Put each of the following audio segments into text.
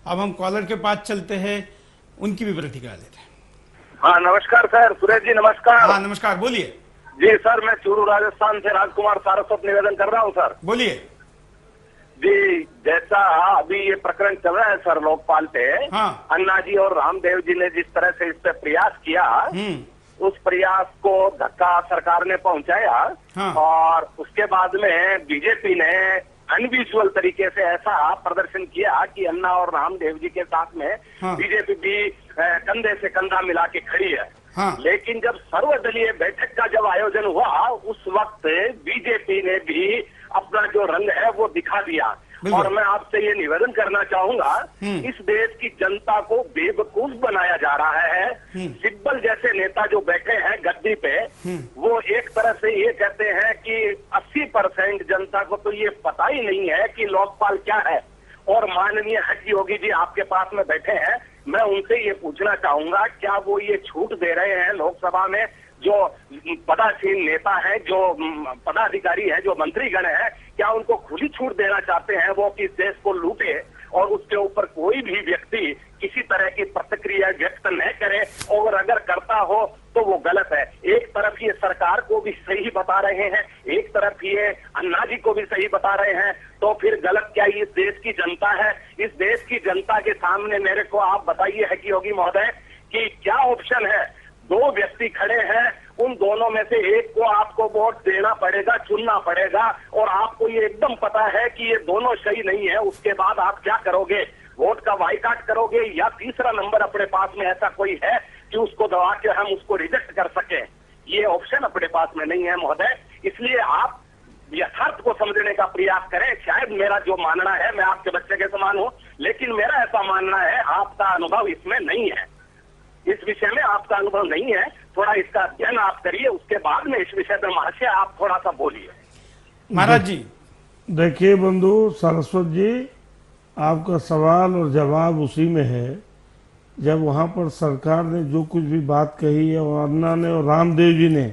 अब हम कॉलर के पास चलते हैं, उनकी भी प्रतिक्रिया लेते हैं। हाँ नमस्कार सर, सुरेश जी नमस्कार। हाँ नमस्कार, बोलिए। जी सर, मैं चूरू राजस्थान से राजकुमार सारस्वत निवेदन कर रहा हूँ सर। बोलिए जी, जैसा अभी ये प्रकरण चल रहा है सर लोकपाल पे, हाँ। अन्ना जी और रामदेव जी ने जिस तरह से इस पे प्रयास किया, उस प्रयास को धक्का सरकार ने पहुंचाया। हाँ। और उसके बाद में बीजेपी ने अनविजुअल तरीके से ऐसा प्रदर्शन किया कि अन्ना और रामदेव जी के साथ में हाँ। बीजेपी भी कंधे से कंधा मिला के खड़ी है। हाँ। लेकिन जब सर्वदलीय बैठक का जब आयोजन हुआ, उस वक्त बीजेपी ने भी अपना जो रंग है वो दिखा दिया। और मैं आपसे ये निवेदन करना चाहूंगा, इस देश की जनता को बेवकूफ बनाया जा रहा है। सिब्बल जैसे नेता जो बैठे हैं गद्दी पे, वो एक तरह से ये कहते हैं कि 80% जनता को तो ये पता ही नहीं है कि लोकपाल क्या है। और माननीय हटजी योगी जी आपके पास में बैठे हैं, मैं उनसे ये पूछना चाहूंगा, क्या वो ये छूट दे रहे हैं लोकसभा में जो पदासीन नेता है, जो पदाधिकारी है, जो मंत्रीगण है, क्या उनको खुली छूट देना चाहते हैं वो कि इस देश को लूटे और उसके ऊपर कोई भी व्यक्ति किसी तरह की प्रतिक्रिया व्यक्त न करे, और अगर करता हो तो वो गलत है। एक तरफ ये सरकार को भी सही बता रहे हैं, एक तरफ ये अन्ना जी को भी सही बता रहे हैं, तो फिर गलत क्या इस देश की जनता है? इस देश की जनता के सामने मेरे को आप बताइए है कि योगी महोदय कि क्या ऑप्शन है? दो व्यक्ति खड़े हैं, उन दोनों में से एक को आपको वोट देना पड़ेगा, चुनना पड़ेगा, और आपको ये एकदम पता है कि ये दोनों सही नहीं है। उसके बाद आप क्या करोगे? वोट का बाइकाट करोगे, या तीसरा नंबर अपने पास में ऐसा कोई है कि उसको दबा के हम उसको रिजेक्ट कर सके? ये ऑप्शन अपने पास में नहीं है महोदय। इसलिए आप यथार्थ को समझने का प्रयास करें। शायद मेरा जो मानना है, मैं आपके बच्चे के समान हूं, लेकिन मेरा ऐसा मानना है आपका अनुभव इसमें नहीं है, इस विषय में आपका अनुभव नहीं है। थोड़ा इसका अध्ययन आप करिए, उसके बाद में इस विषय पर महाशय आप थोड़ा सा बोलिए। महाराज जी देखिए बंधु सरस्वत जी, आपका सवाल और जवाब उसी में है। जब वहाँ पर सरकार ने जो कुछ भी बात कही है, और अन्ना ने और रामदेव जी ने,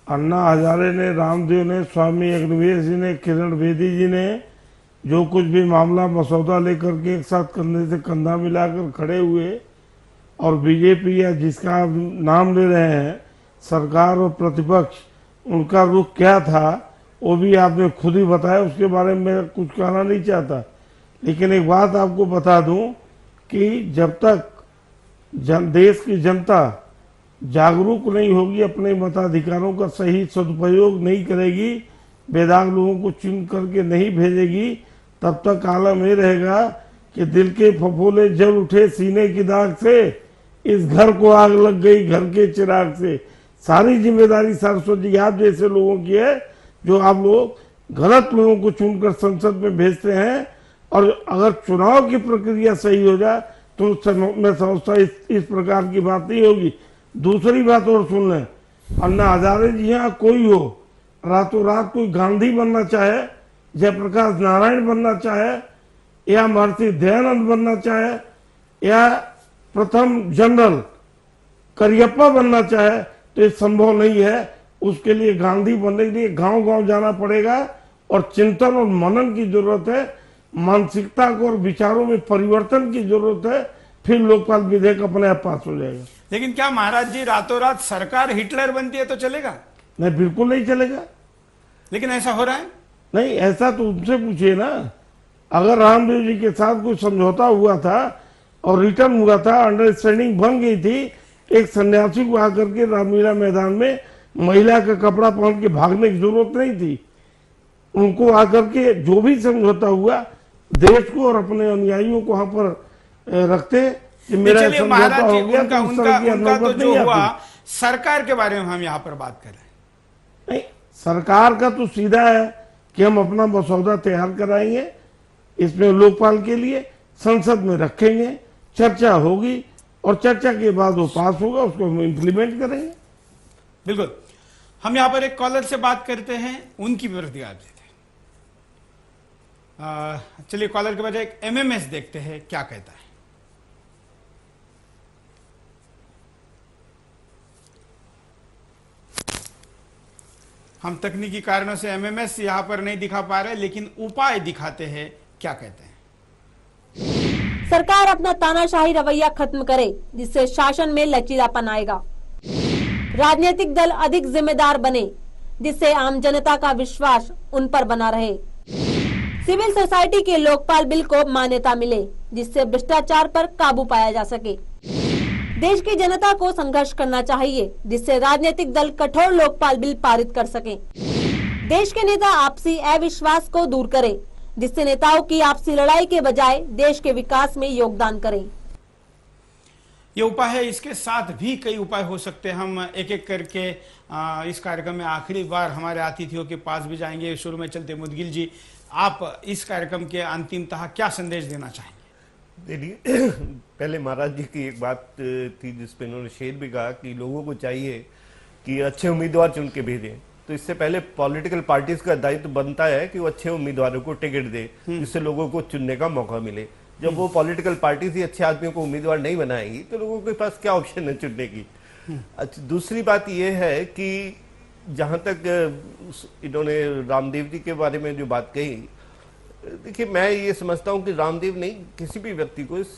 अन्ना हजारे ने, रामदेव ने, स्वामी अग्निवेश जी ने, किरण बेदी जी ने जो कुछ भी मामला मसौदा लेकर के एक साथ कंधे से कंधा मिलाकर खड़े हुए, और बीजेपी या जिसका आप नाम ले रहे हैं सरकार और प्रतिपक्ष, उनका रुख क्या था वो भी आपने खुद ही बताया। उसके बारे में मैं कुछ कहना नहीं चाहता, लेकिन एक बात आपको बता दूं कि जब तक देश की जनता जागरूक नहीं होगी, अपने मताधिकारों का सही सदुपयोग नहीं करेगी, बेदाग लोगों को चुन करके नहीं भेजेगी, तब तक आलम ये रहेगा कि दिल के फफोले जल उठे सीने की दाग से, इस घर को आग लग गई घर के चिराग से। सारी जिम्मेदारी सरस्वत जी आप जैसे लोगों की है, जो आप लोग गलत लोगों को चुनकर संसद में भेजते हैं। और अगर चुनाव की प्रक्रिया सही हो जाए तो मैं समझता इस प्रकार की बात नहीं होगी। दूसरी बात और सुन लें, अन्ना हजारे जी यहाँ कोई हो, रातों रात कोई गांधी बनना चाहे, जयप्रकाश नारायण बनना चाहे, या महर्षि दयानंद बनना चाहे, या प्रथम जनरल करियप्पा बनना चाहे, तो ये संभव नहीं है। उसके लिए गांधी बनने के लिए गांव गांव जाना पड़ेगा, और चिंतन और मनन की जरूरत है, मानसिकता को और विचारों में परिवर्तन की जरूरत है, फिर लोकपाल विधेयक अपने आप पास हो जाएगा। लेकिन क्या महाराज जी रातों रात सरकार हिटलर बनती है तो चलेगा? नहीं, बिल्कुल नहीं चलेगा। लेकिन ऐसा हो रहा है? नहीं, ऐसा तो उनसे पूछिए ना। अगर रामदेव जी के साथ कोई समझौता हुआ था और रिटर्न हुआ था, अंडरस्टैंडिंग बन गई थी, एक सन्यासी को आकर के रामलीला मैदान में महिला का कपड़ा पहन के भागने की जरूरत नहीं थी। उनको आकर के जो भी समझौता हुआ, देश को और अपने अनुयायियों को वहां पर रखते कि मेरा समझौता हो गया। उनका तो जो हुआ, सरकार के बारे में हम यहाँ पर बात कर रहे हैं। नहीं, सरकार का तो सीधा है कि हम अपना मसौदा तैयार कराएंगे, इसमें लोकपाल के लिए संसद में रखेंगे, चर्चा होगी, और चर्चा के बाद वो पास होगा, उसको हम इम्प्लीमेंट करेंगे। बिल्कुल। हम यहाँ पर एक कॉलर से बात करते हैं, उनकी प्रतिक्रिया लेते हैं। चलिए कॉलर के बजाय एक एमएमएस देखते हैं क्या कहता है। हम तकनीकी कारणों से एमएमएस यहां पर नहीं दिखा पा रहे, लेकिन उपाय दिखाते हैं क्या कहते हैं। सरकार अपना तानाशाही रवैया खत्म करे, जिससे शासन में लचीलापन आएगा। राजनीतिक दल अधिक जिम्मेदार बने, जिससे आम जनता का विश्वास उन पर बना रहे। सिविल सोसाइटी के लोकपाल बिल को मान्यता मिले, जिससे भ्रष्टाचार पर काबू पाया जा सके। देश की जनता को संघर्ष करना चाहिए, जिससे राजनीतिक दल कठोर लोकपाल बिल पारित कर सकें। देश के नेता आपसी अविश्वास को दूर करें, जिससे नेताओं की आपसी लड़ाई के बजाय देश के विकास में योगदान करें। ये उपाय है, इसके साथ भी कई उपाय हो सकते हैं। हम एक एक करके इस कार्यक्रम में आखिरी बार हमारे अतिथियों के पास भी जाएंगे। शुरू में चलते मुदगिल जी, आप इस कार्यक्रम के अंतिमतः क्या संदेश देना चाहेंगे? देखिए, पहले महाराज जी की एक बात थी जिसपे इन्होंने शेर भी कहा कि लोगों को चाहिए कि अच्छे उम्मीदवार चुन के भेजें। तो इससे पहले पॉलिटिकल पार्टीज का दायित्व बनता है कि वो अच्छे उम्मीदवारों को टिकट दे, जिससे लोगों को चुनने का मौका मिले। जब वो पॉलिटिकल पार्टीज ही अच्छे आदमियों को उम्मीदवार नहीं बनाएगी तो लोगों के पास क्या ऑप्शन है चुनने की। अच्छा, दूसरी बात ये है कि जहां तक इन्होंने रामदेव जी के बारे में जो बात कही, देखिए मैं ये समझता हूं कि रामदेव नहीं, किसी भी व्यक्ति को इस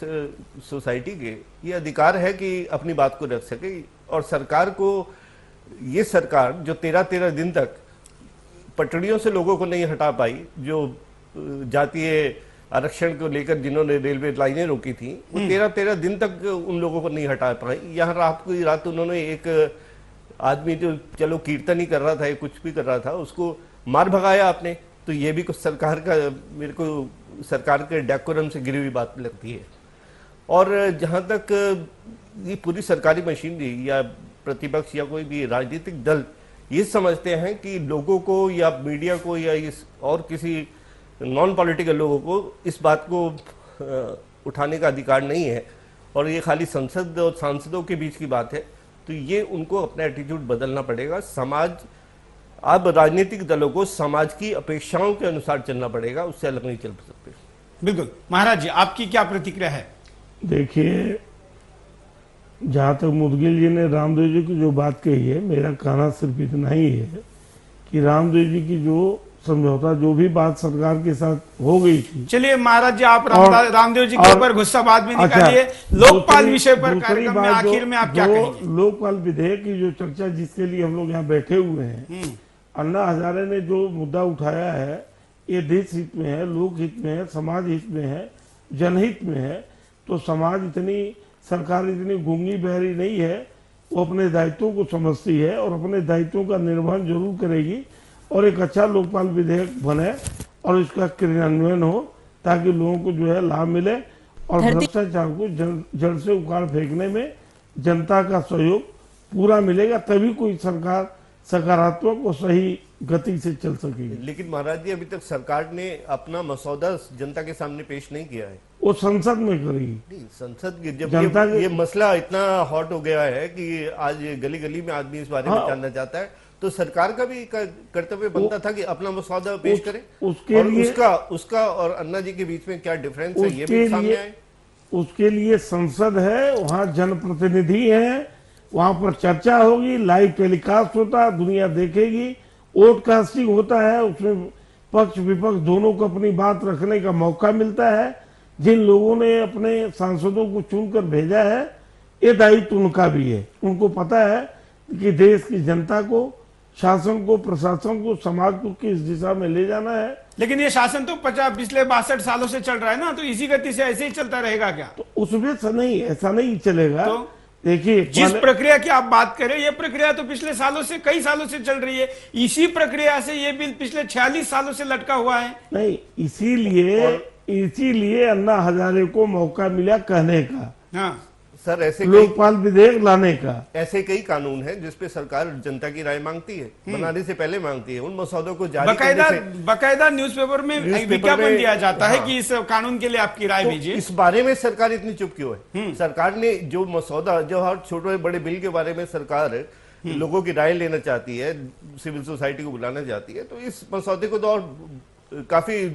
सोसाइटी के ये अधिकार है कि अपनी बात को रख सके। और सरकार को, ये सरकार जो 13-13 दिन तक पटड़ियों से लोगों को नहीं हटा पाई, जो जातीय आरक्षण को लेकर जिन्होंने रेलवे लाइनें रोकी थी, वो 13-13 दिन तक उन लोगों को नहीं हटा पाई। यहाँ रात उन्होंने एक आदमी जो चलो कीर्तन ही कर रहा था या कुछ भी कर रहा था, उसको मार भगाया आपने। तो ये भी कुछ सरकार का, मेरे को सरकार के डेकोरम से गिरी हुई बात लगती है। और जहां तक ये पूरी सरकारी मशीनरी या प्रतिपक्ष या कोई भी राजनीतिक दल ये समझते हैं कि लोगों को या मीडिया को या इस और किसी नॉन पॉलिटिकल लोगों को इस बात को उठाने का अधिकार नहीं है और ये खाली संसद और सांसदों के बीच की बात है, तो ये उनको अपना एटीट्यूड बदलना पड़ेगा। समाज, अब राजनीतिक दलों को समाज की अपेक्षाओं के अनुसार चलना पड़ेगा, उससे अलग नहीं चल सकते। बिल्कुल। महाराज जी, आपकी क्या प्रतिक्रिया है? देखिए, जहां तक मुदगिल जी ने रामदेव जी की जो बात कही है, मेरा कहना सिर्फ इतना ही है कि रामदेव जी की जो समझौता, जो भी बात सरकार के साथ हो गई थी। चलिए महाराज जी, आप रामदेव जी के ऊपर गुस्सा बाद में निकालिए। लोकपाल विषय पर कार्यक्रम में आखिर में आप क्या कहेंगे? लोकपाल विधेयक की जो चर्चा जिसके लिए हम लोग यहाँ बैठे हुए हैं, अन्ना हजारे ने जो मुद्दा उठाया है, ये देश हित में है, लोक हित में है, समाज हित में है, जनहित में है। तो समाज सरकार इतनी गूंगी बहरी नहीं है, वो अपने दायित्वों को समझती है और अपने दायित्वों का निर्वहन जरूर करेगी और एक अच्छा लोकपाल विधेयक बने और इसका क्रियान्वयन हो, ताकि लोगों को जो है लाभ मिले और भ्रष्टाचार को जड़ से उखाड़ फेंकने में जनता का सहयोग पूरा मिलेगा, तभी कोई सरकार सकारात्मक और सही गति से चल सकेगी। लेकिन महाराज जी, अभी तक सरकार ने अपना मसौदा जनता के सामने पेश नहीं किया है। वो संसद में करेगी। संसद जब ये मसला इतना हॉट हो गया है कि आज गली गली में आदमी इस बारे में जानना चाहता है, तो सरकार का भी कर्तव्य बनता था कि अपना मसौदा पेश करे। उसके लिए उसका और अन्ना जी के बीच में क्या डिफरेंस है, ये भी सामने आए। उसके लिए संसद है, वहाँ जनप्रतिनिधि है, वहां पर चर्चा होगी, लाइव टेलीकास्ट होता है, दुनिया देखेगी, वोट कास्टिंग होता है, उसमें पक्ष विपक्ष दोनों को अपनी बात रखने का मौका मिलता है। जिन लोगों ने अपने सांसदों को चुनकर भेजा है, ये दायित्व उनका भी है। उनको पता है कि देश की जनता को, शासन को, प्रशासन को, समाज को किस दिशा में ले जाना है। लेकिन ये शासन तो पिछले 62 सालों से चल रहा है ना, तो इसी गति से ऐसे ही चलता रहेगा क्या? तो उसमें ऐसा नहीं चलेगा। तो देखिए, जिस प्रक्रिया की आप बात करें, ये प्रक्रिया तो पिछले सालों से, कई सालों से चल रही है। इसी प्रक्रिया से ये बिल पिछले 46 सालों से लटका हुआ है। नहीं, इसीलिए अन्ना हजारे को मौका मिला कहने का। हाँ सर, ऐसे लोकपाल विधेयक लाने का। ऐसे कई कानून हैं जिसपे सरकार जनता की राय मांगती है, बनाने से पहले मांगती है। उन मसौदों को जारी बकायदा न्यूज़पेपर में विज्ञापन दिया जाता है कि इस कानून के लिए आपकी राय भेजिए। इस बारे में सरकार इतनी चुप क्यों है? सरकार ने जो मसौदा, जो हर छोटे बड़े बिल के बारे में सरकार लोगों की राय लेना चाहती है, सिविल सोसाइटी को बुलाना चाहती है, तो इस मसौदे को तो और काफी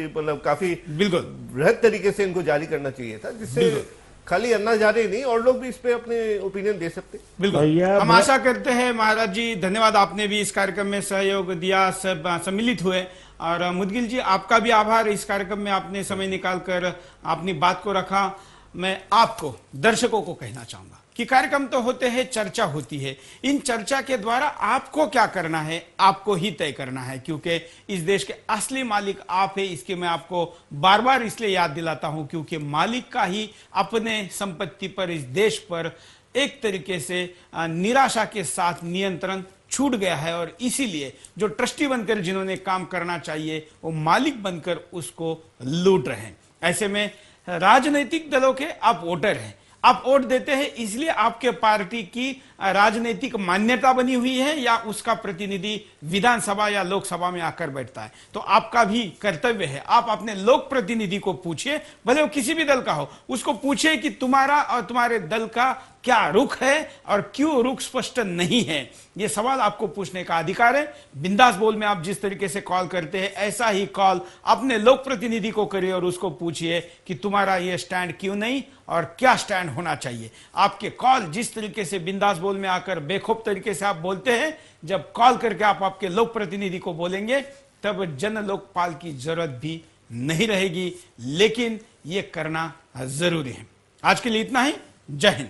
मतलब काफी बिल्कुल बृहद तरीके से इनको जारी करना चाहिए था, जिससे खाली अन्ना जा रहे नहीं और लोग भी इस पे अपने ओपिनियन दे सकते। बिल्कुल, हम आशा करते हैं। महाराज जी, धन्यवाद, आपने भी इस कार्यक्रम में सहयोग दिया, सब सम्मिलित हुए। और मुदगिल जी, आपका भी आभार, इस कार्यक्रम में आपने समय निकालकर अपनी बात को रखा। मैं आपको, दर्शकों को कहना चाहूंगा कि कार्यक्रम तो होते हैं, चर्चा होती है, इन चर्चा के द्वारा आपको क्या करना है आपको ही तय करना है, क्योंकि इस देश के असली मालिक आप है। इसके मैं आपको बार बार इसलिए याद दिलाता हूं क्योंकि मालिक का ही अपने संपत्ति पर, इस देश पर एक तरीके से निराशा के साथ नियंत्रण छूट गया है, और इसीलिए जो ट्रस्टी बनकर जिन्होंने काम करना चाहिए वो मालिक बनकर उसको लूट रहे हैं। ऐसे में राजनीतिक दलों के आप वोटर हैं, आप वोट देते हैं इसलिए आपके पार्टी की राजनीतिक मान्यता बनी हुई है या उसका प्रतिनिधि विधानसभा या लोकसभा में आकर बैठता है। तो आपका भी कर्तव्य है, आप अपने लोक प्रतिनिधि को पूछिए, भले वो किसी भी दल का हो, उसको पूछिए कि तुम्हारा और तुम्हारे दल का क्या रुख है और क्यों रुख स्पष्ट नहीं है। यह सवाल आपको पूछने का अधिकार है। बिंदास बोल में आप जिस तरीके से कॉल करते हैं, ऐसा ही कॉल अपने लोक प्रतिनिधि को करिए और उसको पूछिए कि तुम्हारा यह स्टैंड क्यों नहीं और क्या स्टैंड होना चाहिए। आपके कॉल जिस तरीके से बिंदास बोल में आकर बेखौफ तरीके से आप बोलते हैं, जब कॉल करके आप आपके लोक प्रतिनिधि को बोलेंगे तब जन लोकपाल की जरूरत भी नहीं रहेगी, लेकिन यह करना जरूरी है। आज के लिए इतना ही। जय हिंद।